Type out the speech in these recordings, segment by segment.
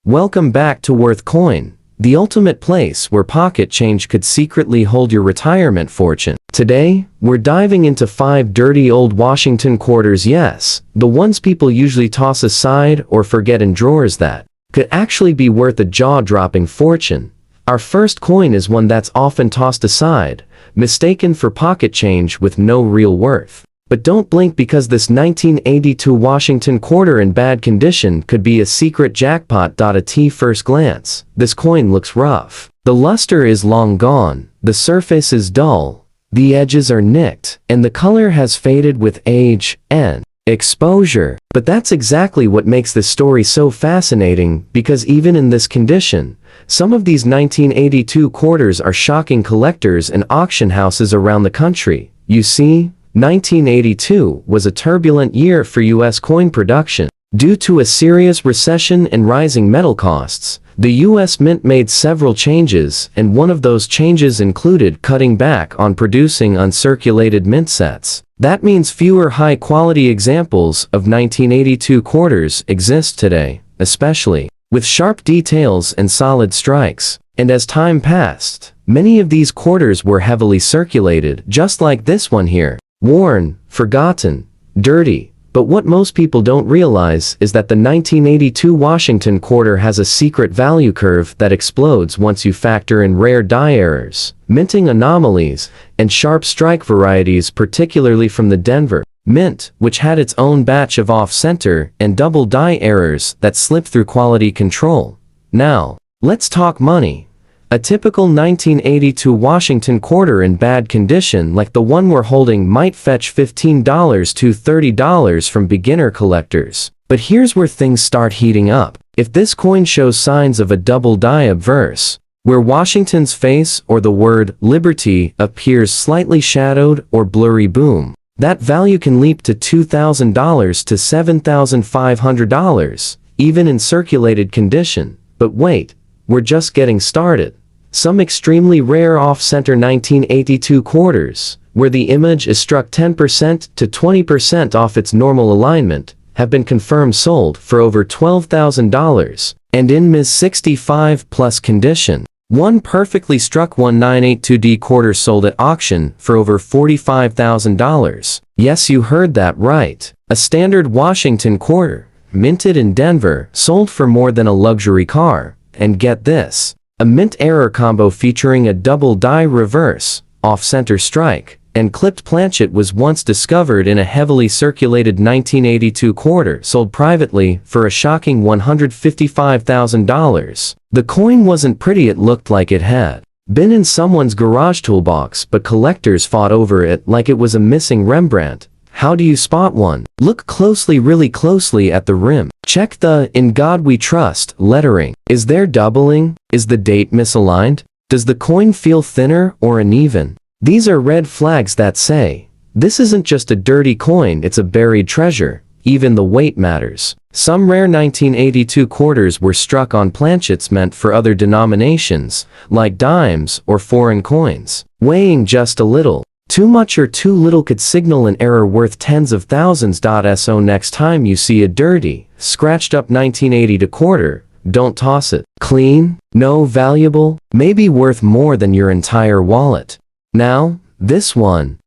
Welcome back to Worth Coin, the ultimate place where pocket change could secretly hold your retirement fortune. Today, we're diving into 5 dirty old Washington quarters, yes, the ones people usually toss aside or forget in drawers that could actually be worth a jaw-dropping fortune. Our first coin is one that's often tossed aside, mistaken for pocket change with no real worth. But don't blink, because this 1982 Washington quarter in bad condition could be a secret jackpot. At first glance, this coin looks rough. The luster is long gone, the surface is dull, the edges are nicked, and the color has faded with age and exposure. But that's exactly what makes this story so fascinating, because even in this condition, some of these 1982 quarters are shocking collectors and auction houses around the country. You see, 1982 was a turbulent year for U.S. coin production. Due to a serious recession and rising metal costs, the U.S. Mint made several changes, and one of those changes included cutting back on producing uncirculated mint sets. That means fewer high-quality examples of 1982 quarters exist today, especially with sharp details and solid strikes. And as time passed, many of these quarters were heavily circulated, just like this one here. Worn, forgotten, dirty. But what most people don't realize is that the 1982 Washington quarter has a secret value curve that explodes once you factor in rare die errors, minting anomalies, and sharp strike varieties, particularly from the Denver Mint, which had its own batch of off-center and double die errors that slipped through quality control. Now, let's talk money. A typical 1982 Washington quarter in bad condition like the one we're holding might fetch $15 to $30 from beginner collectors. But here's where things start heating up. If this coin shows signs of a double die obverse, where Washington's face or the word Liberty appears slightly shadowed or blurry, boom, that value can leap to $2,000 to $7,500, even in circulated condition. But wait, we're just getting started. Some extremely rare off-center 1982 quarters, where the image is struck 10% to 20% off its normal alignment, have been confirmed sold for over $12,000, and in Ms. 65+ condition. One perfectly struck 1982D quarter sold at auction for over $45,000. Yes, you heard that right. A standard Washington quarter, minted in Denver, sold for more than a luxury car. And get this, a mint error combo featuring a double die reverse, off-center strike, and clipped planchet was once discovered in a heavily circulated 1982 quarter sold privately for a shocking $155,000. The coin wasn't pretty, it looked like it had been in someone's garage toolbox, but collectors fought over it like it was a missing Rembrandt. How do you spot one? Look closely, really closely at the rim. Check the "In God We Trust" lettering. Is there doubling? Is the date misaligned? Does the coin feel thinner or uneven? These are red flags that say, this isn't just a dirty coin, it's a buried treasure. Even the weight matters. Some rare 1982 quarters were struck on planchets meant for other denominations, like dimes or foreign coins, weighing just a little. Too much or too little could signal an error worth tens of thousands. So next time you see a dirty, scratched up 1982 quarter, don't toss it. Clean? No. Valuable? Maybe worth more than your entire wallet. Now, this one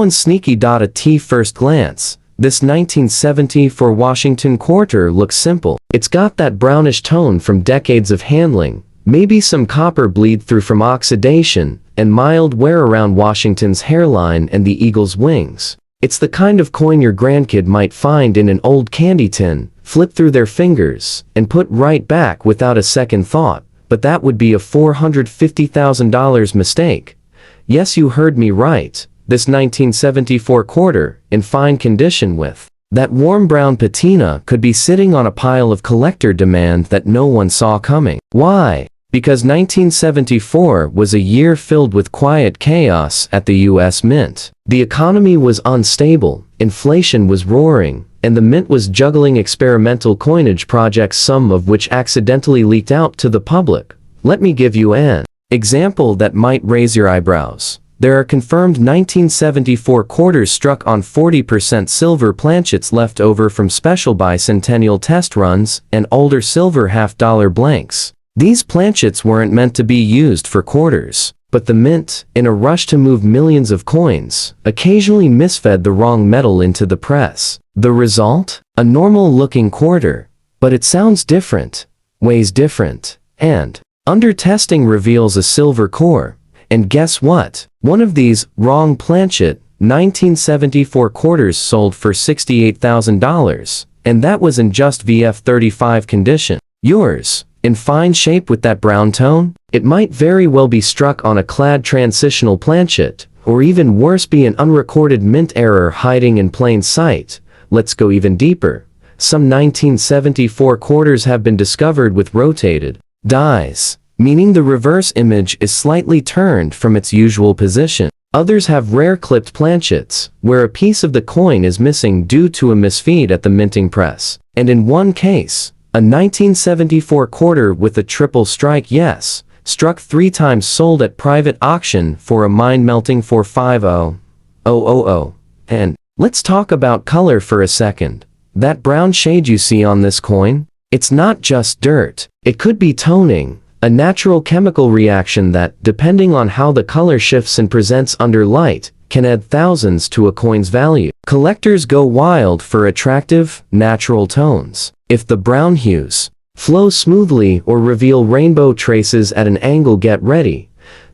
sneaky. At first glance, this 1974 Washington quarter looks simple. It's got that brownish tone from decades of handling, maybe some copper bleed through from oxidation, and mild wear around Washington's hairline and the eagle's wings. It's the kind of coin your grandkid might find in an old candy tin, flip through their fingers, and put right back without a second thought. But that would be a $450,000 mistake. Yes, you heard me right. This 1974 quarter, in fine condition with that warm brown patina, could be sitting on a pile of collector demand that no one saw coming. Why? Because 1974 was a year filled with quiet chaos at the U.S. Mint. The economy was unstable, inflation was roaring, and the Mint was juggling experimental coinage projects, some of which accidentally leaked out to the public. Let me give you an example that might raise your eyebrows. there are confirmed 1974 quarters struck on 40% silver planchets left over from special bicentennial test runs and older silver half-dollar blanks. These planchets weren't meant to be used for quarters, but the mint, in a rush to move millions of coins, occasionally misfed the wrong metal into the press. The result? A normal-looking quarter. But it sounds different, weighs different, and under testing reveals a silver core. And guess what? One of these wrong planchet 1974 quarters sold for $68,000, and that was in just VF35 condition. Yours, in fine shape with that brown tone? It might very well be struck on a clad transitional planchet, or even worse, be an unrecorded mint error hiding in plain sight. Let's go even deeper. Some 1974 quarters have been discovered with rotated dies, meaning the reverse image is slightly turned from its usual position. Others have rare clipped planchets, where a piece of the coin is missing due to a misfeed at the minting press. And in one case, a 1974 quarter with a triple strike yes, struck 3 times, sold at private auction for a mind-melting $450,000. And let's talk about color for a second. That brown shade you see on this coin? It's not just dirt. It could be toning, a natural chemical reaction that, depending on how the color shifts and presents under light, can add thousands to a coin's value. Collectors go wild for attractive, natural tones. If the brown hues flow smoothly or reveal rainbow traces at an angle, get ready,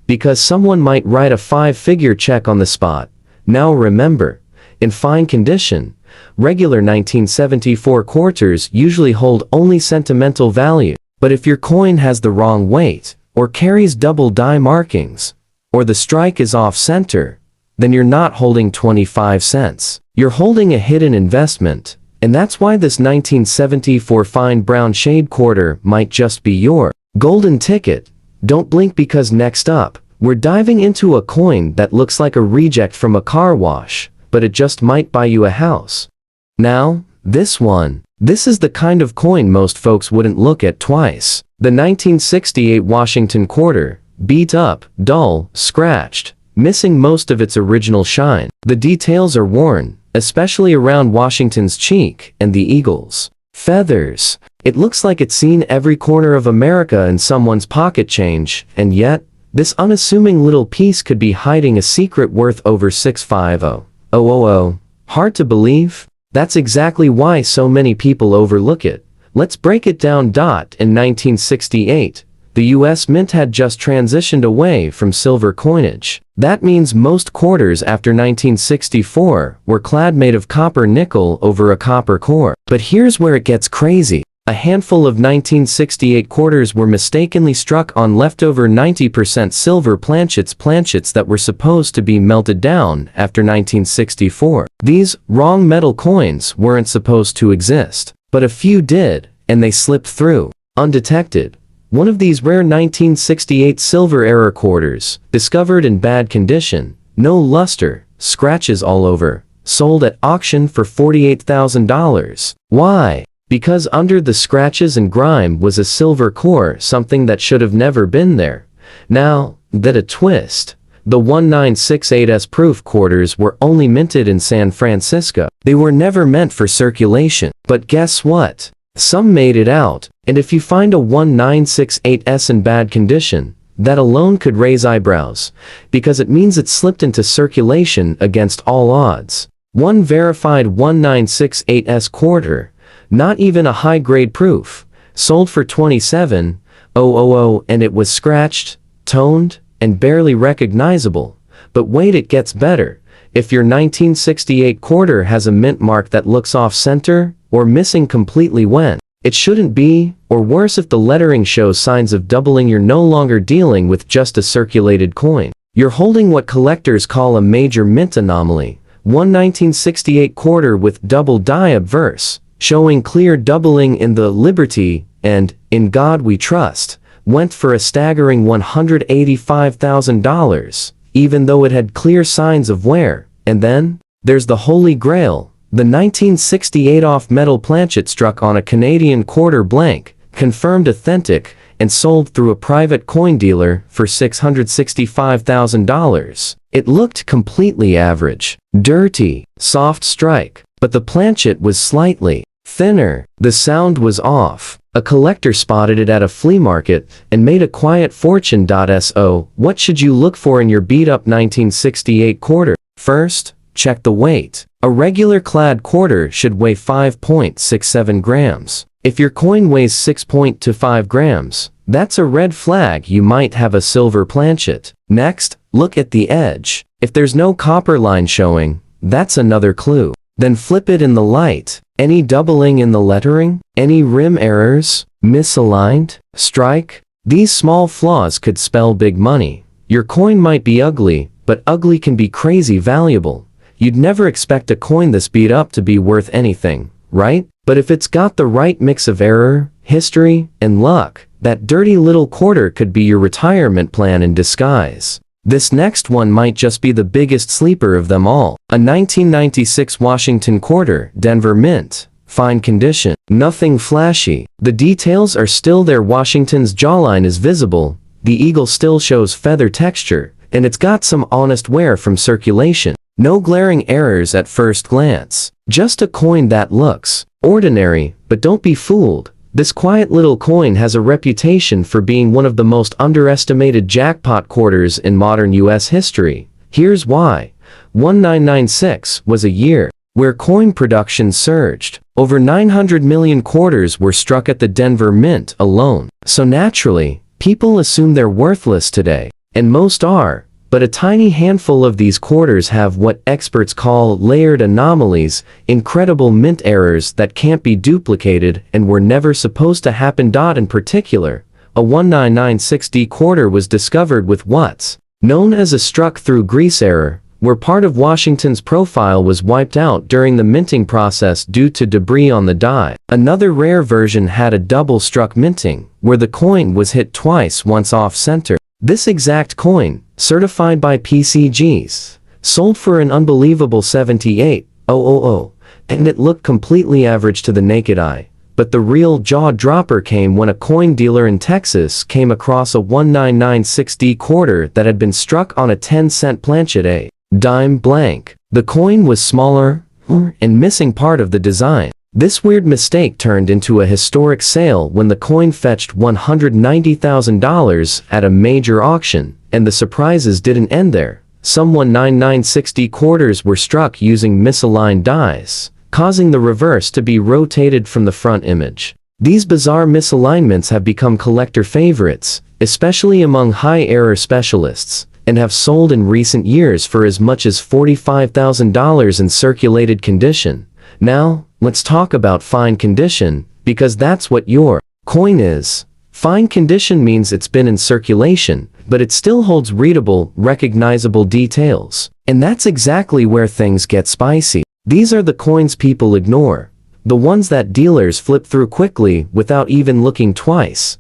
because someone might write a 5-figure check on the spot. Now remember, in fine condition, regular 1974 quarters usually hold only sentimental value. But if your coin has the wrong weight, or carries double die markings, or the strike is off-center, then you're not holding 25 cents. You're holding a hidden investment, and that's why this 1974 fine brown shade quarter might just be your golden ticket. Don't blink, because next up, we're diving into a coin that looks like a reject from a car wash, but it just might buy you a house. Now, this one. This is the kind of coin most folks wouldn't look at twice. The 1968 Washington quarter, beat up, dull, scratched, missing most of its original shine. The details are worn, especially around Washington's cheek and the eagle's feathers. It looks like it's seen every corner of America in someone's pocket change, and yet, this unassuming little piece could be hiding a secret worth over $650,000. Hard to believe? That's exactly why so many people overlook it. Let's break it down. In 1968, the US Mint had just transitioned away from silver coinage. That means most quarters after 1964 were clad made of copper nickel over a copper core. But here's where it gets crazy. A handful of 1968 quarters were mistakenly struck on leftover 90% silver planchets that were supposed to be melted down after 1964. These wrong metal coins weren't supposed to exist, but a few did, and they slipped through undetected. One of these rare 1968 silver error quarters, discovered in bad condition, no luster, scratches all over, sold at auction for $48,000. Why? Because under the scratches and grime was a silver core, something that should have never been there. Now, that a twist. The 1968's proof quarters were only minted in San Francisco. They were never meant for circulation. But guess what? Some made it out, and if you find a 1968's in bad condition, that alone could raise eyebrows, because it means it slipped into circulation against all odds. One verified 1968's quarter, not even a high-grade proof, sold for $27,000, and it was scratched, toned, and barely recognizable. But wait, it gets better. If your 1968 quarter has a mint mark that looks off-center, or missing completely when it shouldn't be, or worse, if the lettering shows signs of doubling, you're no longer dealing with just a circulated coin. You're holding what collectors call a major mint anomaly. One 1968 quarter with double die obverse, showing clear doubling in the Liberty and In God We Trust, went for a staggering $185,000, even though it had clear signs of wear. And then, there's the Holy Grail, the 1968 off-metal planchet struck on a Canadian quarter blank, confirmed authentic, and sold through a private coin dealer for $665,000. It looked completely average. Dirty, soft strike, but the planchet was slightly thinner. The sound was off. A collector spotted it at a flea market and made a quiet fortune. So, what should you look for in your beat-up 1968 quarter? First, check the weight. A regular clad quarter should weigh 5.67 grams. If your coin weighs 6.25 grams, that's a red flag. You might have a silver planchet. Next, look at the edge. If there's no copper line showing, that's another clue. Then flip it in the light. Any doubling in the lettering? Any rim errors? Misaligned? Strike? These small flaws could spell big money. Your coin might be ugly, but ugly can be crazy valuable. You'd never expect a coin this beat up to be worth anything, right? But if it's got the right mix of error, history, and luck, that dirty little quarter could be your retirement plan in disguise. This next one might just be the biggest sleeper of them all. A 1996 Washington quarter, Denver Mint. Fine condition. Nothing flashy. The details are still there. Washington's jawline is visible, the eagle still shows feather texture, and it's got some honest wear from circulation. No glaring errors at first glance. Just a coin that looks ordinary, but don't be fooled. This quiet little coin has a reputation for being one of the most underestimated jackpot quarters in modern US history. Here's why. 1996 was a year where coin production surged. Over 900 million quarters were struck at the Denver Mint alone. So naturally, people assume they're worthless today. And most are. But a tiny handful of these quarters have what experts call layered anomalies, incredible mint errors that can't be duplicated and were never supposed to happen. In particular, a 1996D quarter was discovered with what's known as a struck-through grease error, where part of Washington's profile was wiped out during the minting process due to debris on the die. Another rare version had a double-struck minting, where the coin was hit twice, once off-center. This exact coin, certified by PCGs, sold for an unbelievable $78,000, and it looked completely average to the naked eye. But the real jaw-dropper came when a coin dealer in Texas came across a 1996D quarter that had been struck on a 10-cent planchet, a dime blank. The coin was smaller and missing part of the design. This weird mistake turned into a historic sale when the coin fetched $190,000 at a major auction, and the surprises didn't end there. Some 1996D quarters were struck using misaligned dies, causing the reverse to be rotated from the front image. These bizarre misalignments have become collector favorites, especially among high-error specialists, and have sold in recent years for as much as $45,000 in circulated condition. Now, let's talk about fine condition, because that's what your coin is. Fine condition means it's been in circulation, but it still holds readable, recognizable details. And that's exactly where things get spicy. These are the coins people ignore. The ones that dealers flip through quickly without even looking twice.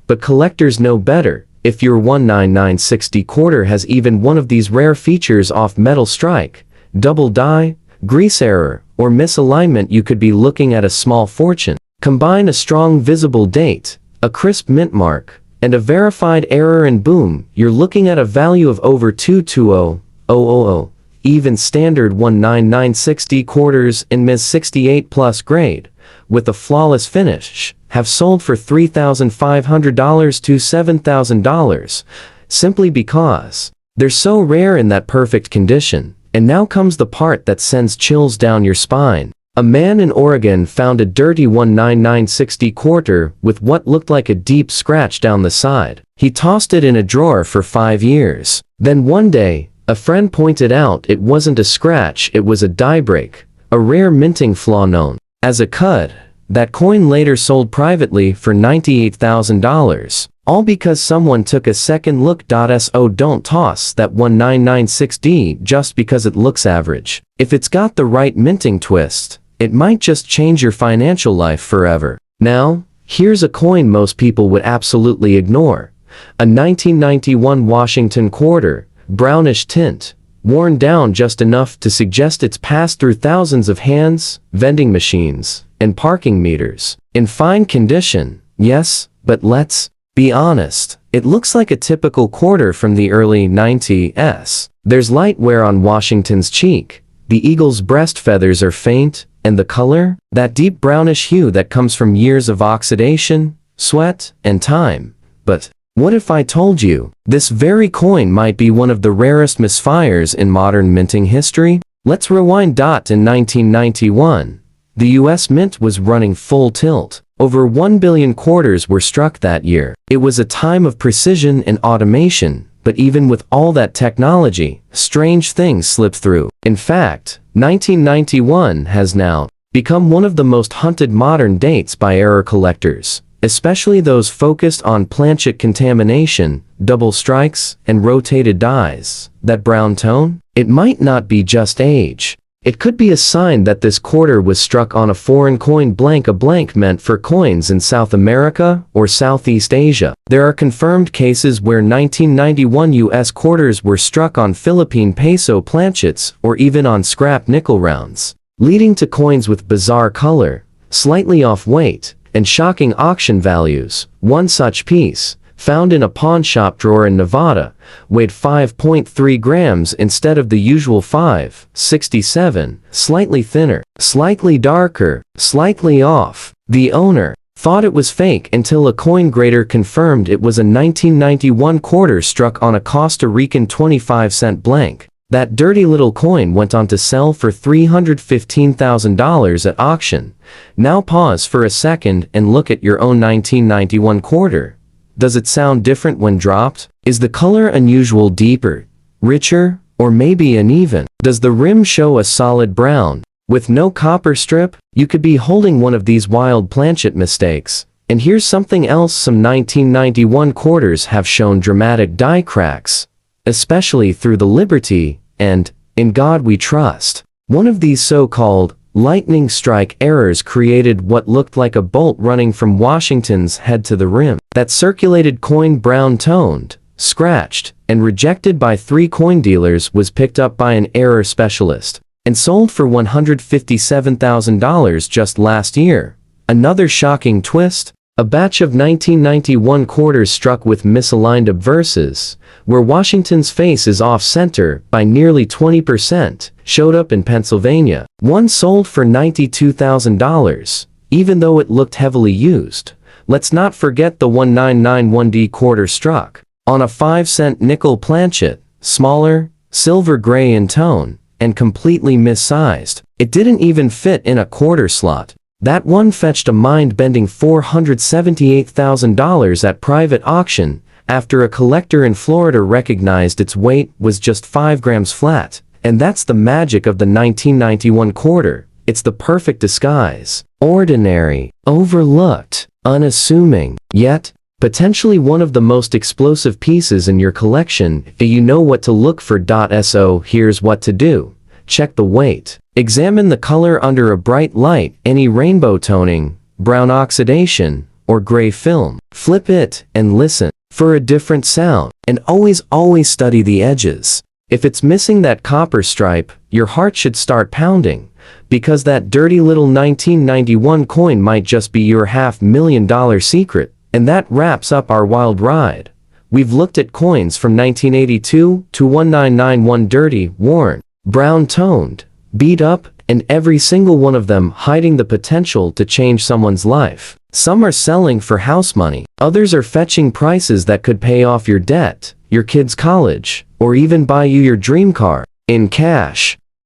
But collectors know better. If your 1996D quarter has even one of these rare features off metal strike, double die, grease error, or misalignment, you could be looking at a small fortune. Combine a strong visible date, a crisp mint mark, and a verified error and boom, you're looking at a value of over $220,000. Even standard 1996D quarters in Ms. 68 plus grade, with a flawless finish, have sold for $3,500 to $7,000, simply because they're so rare in that perfect condition. And now comes the part that sends chills down your spine. A man in Oregon found a dirty 1996D quarter with what looked like a deep scratch down the side. He tossed it in a drawer for 5 years. Then one day, a friend pointed out it wasn't a scratch, it was a die break, a rare minting flaw known as a cud. That coin later sold privately for $98,000. All because someone took a second look. So don't toss that 1996D just because it looks average. If it's got the right minting twist, it might just change your financial life forever. Now, here's a coin most people would absolutely ignore. A 1991 Washington quarter, brownish tint, worn down just enough to suggest it's passed through thousands of hands, vending machines, and parking meters. In fine condition, Yes, but let's be honest. It looks like a typical quarter from the early 90s. There's light wear on Washington's cheek. The eagle's breast feathers are faint, and the color? That deep brownish hue that comes from years of oxidation, sweat, and time. But what if I told you this very coin might be one of the rarest misfires in modern minting history? Let's rewind. In 1991, the US Mint was running full tilt. Over 1 billion quarters were struck that year. It was a time of precision and automation, but even with all that technology, strange things slipped through. In fact, 1991 has now become one of the most hunted modern dates by error collectors, especially those focused on planchet contamination, double strikes, and rotated dies. That brown tone? It might not be just age. It could be a sign that this quarter was struck on a foreign coin. A blank meant for coins in South America or Southeast Asia. There are confirmed cases where 1991 US quarters were struck on Philippine peso planchets or even on scrap nickel rounds, leading to coins with bizarre color, slightly off weight, and shocking auction values. One such piece, found in a pawn shop drawer in Nevada, weighed 5.3 grams instead of the usual 5.67, slightly thinner, slightly darker, slightly off. The owner thought it was fake until a coin grader confirmed it was a 1991 quarter struck on a Costa Rican 25-cent blank. That dirty little coin went on to sell for $315,000 at auction. Now pause for a second and look at your own 1991 quarter. Does it sound different when dropped? Is the color unusual, deeper, richer, or maybe uneven? Does the rim show a solid brown, with no copper strip? You could be holding one of these wild planchet mistakes. And here's something else: some 1991 quarters have shown dramatic die cracks, especially through the Liberty and In God We Trust. One of these so-called lightning strike errors created what looked like a bolt running from Washington's head to the rim. That circulated coin, brown-toned, scratched, and rejected by 3 coin dealers, was picked up by an error specialist and sold for $157,000 just last year. Another shocking twist: a batch of 1991 quarters struck with misaligned obverses, where Washington's face is off-center by nearly 20%, showed up in Pennsylvania. One sold for $92,000, even though it looked heavily used. Let's not forget the 1991D quarter struck on a 5-cent nickel planchet, smaller, silver gray in tone, and completely missized. It didn't even fit in a quarter slot. That one fetched a mind-bending $478,000 at private auction after a collector in Florida recognized its weight was just 5 grams flat. And that's the magic of the 1991 quarter. It's the perfect disguise. Ordinary, overlooked, unassuming, yet potentially one of the most explosive pieces in your collection if you know what to look for. So here's what to do. Check the weight. Examine the color under a bright light. Any rainbow toning, brown oxidation, or gray film. Flip it and listen for a different sound. And always study the edges. If it's missing that copper stripe, your heart should start pounding, because that dirty little 1991 coin might just be your $500,000 secret. And that wraps up our wild ride. We've looked at coins from 1982 to 1991, dirty, worn, brown-toned, beat up, and every single one of them hiding the potential to change someone's life. Some are selling for house money. Others are fetching prices that could pay off your debt, your kid's college, or even buy you your dream car in cash.